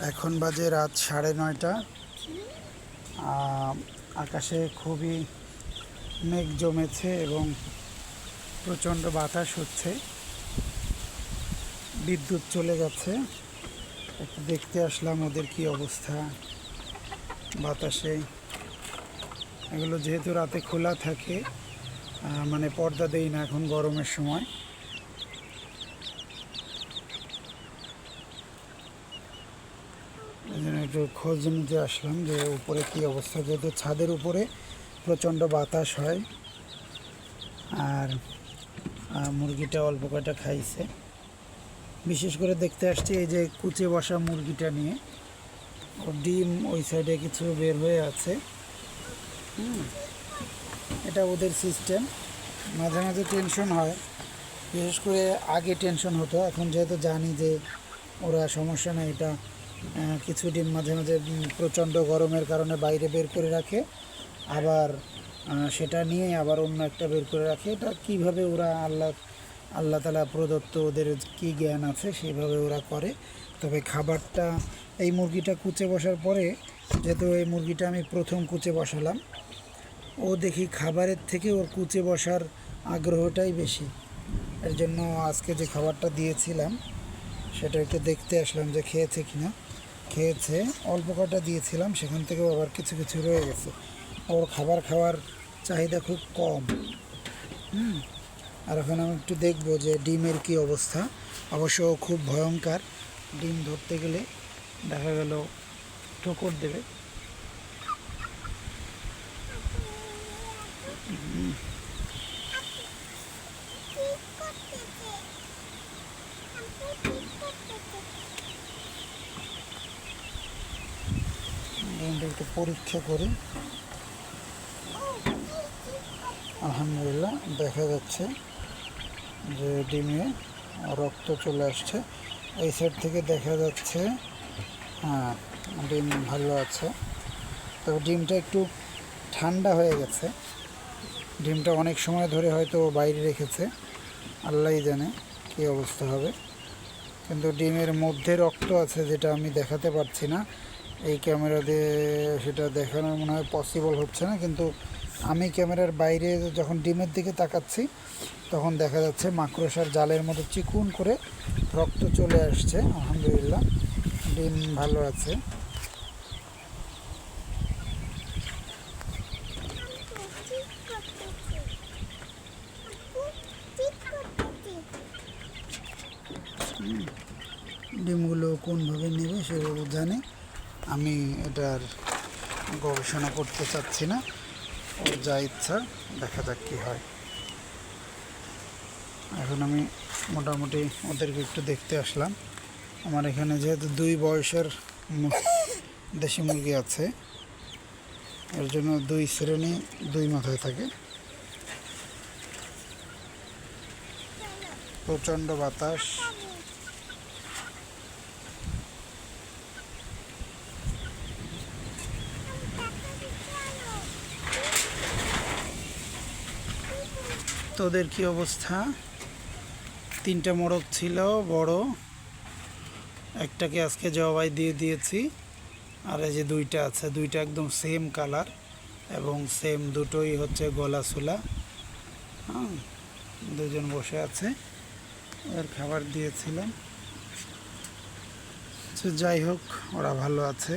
এখন বাজে রাত 9:30। আকাশে খুবই মেঘ জমেছে এবং প্রচণ্ড বাতাস হচ্ছে। বিদ্যুৎ চলে গেছে। একটু দেখতে আসলাম ওদের কি অবস্থা বাতাসে। এগুলো যেহেতু রাতে খোলা থাকে, মানে পর্দা দেই না এখন গরমের সময়। এই জন্য একটু খোঁজ নিতে আসলাম যে উপরে কি অবস্থা, যেহেতু ছাদের উপরে প্রচণ্ড বাতাস হয়। আর মুরগিটা অল্প কয়টা খাইছে। বিশেষ করে দেখতে আসছি এই যে কুচে বসা মুরগিটা নিয়ে। ওর ডিম ওই সাইডে কিছু বের হয়ে আছে। এটা ওদের সিস্টেম। মাঝে মাঝে টেনশন হয়, বিশেষ করে আগে টেনশন হতো, এখন যেহেতু জানি যে ওরা সমস্যা নেই। এটা কিছু ডিম মাঝে মাঝে প্রচণ্ড গরমের কারণে বাইরে বের করে রাখে, আবার সেটা নিয়ে আবার অন্য একটা বের করে রাখে। এটা কীভাবে ওরা আল্লাহ তাআলা প্রদত্ত ওদের কী জ্ঞান আছে সেইভাবে ওরা করে। তবে খাবারটা এই মুরগিটা কুচে বসার পরে, যেহেতু এই মুরগিটা আমি প্রথম কুচে বসালাম, ও দেখি খাবারের থেকে ওর কুচে বসার আগ্রহটাই বেশি। এর জন্য আজকে যে খাবারটা দিয়েছিলাম সেটা একটু দেখতে আসলাম যে খেয়েছে কিনা। খেয়েছে, অল্প কটা দিয়েছিলাম, সেখান থেকেও আবার কিছু কিছু রয়ে গেছে। ওর খাবার খাওয়ার চাহিদা খুব কম। আর এখন আমি একটু দেখবো যে ডিমের কি অবস্থা। অবশ্য খুব ভয়ঙ্কর, ডিম ধরতে গেলে দেখা গেল ঠোকর দেবে। ডিমটা একটু পরীক্ষা করি। আলহামদুলিল্লাহ দেখা যাচ্ছে যে ডিমে রক্ত চলে আসছে। এই সাইড থেকে দেখা যাচ্ছে হ্যাঁ, ডিম ভালো আছে। তবে ডিমটা একটু ঠান্ডা হয়ে গেছে। ডিমটা অনেক সময় ধরে হয়তো বাইরে রেখেছে, আল্লাহই জানে কী অবস্থা হবে। কিন্তু ডিমের মধ্যে রক্ত আছে, যেটা আমি দেখাতে পারছি না এই ক্যামেরা দিয়ে। সেটা দেখানোর মনে হয় পসিবল হচ্ছে না, কিন্তু আমি ক্যামেরার বাইরে যখন ডিমের দিকে তাকাচ্ছি তখন দেখা যাচ্ছে মাকড়সার জালের মতো চিকুন করে রক্ত চলে আসছে। আলহামদুলিল্লাহ ডিম ভালো আছে। ডিমগুলো কোনভাবে নেবে সেগুলো জানে। আমি এটার গবেষণা করতে চাচ্ছি না, ওর যা ইচ্ছা দেখা যাক কী হয়। এখন আমি মোটামুটি ওদেরকে একটু দেখতে আসলাম। আমার এখানে যেহেতু 2 বয়সের দেশি মুরগি আছে, এর জন্য 2 শ্রেণী 2 মাথায় থাকে। প্রচণ্ড বাতাস। তোদের কি অবস্থা? 3টা মোরগ ছিল বড়, একটাকে আজকে জবাই দিয়ে দিয়েছি। আর এই যে 2টা আছে, 2টা একদম সেম কালার এবং সেম, দুটোই হচ্ছে গলা সোলা। হ্যাঁ, 2জন বসে আছে, ওর খাবার দিয়েছিলাম। যাই হোক, ওরা ভালো আছে।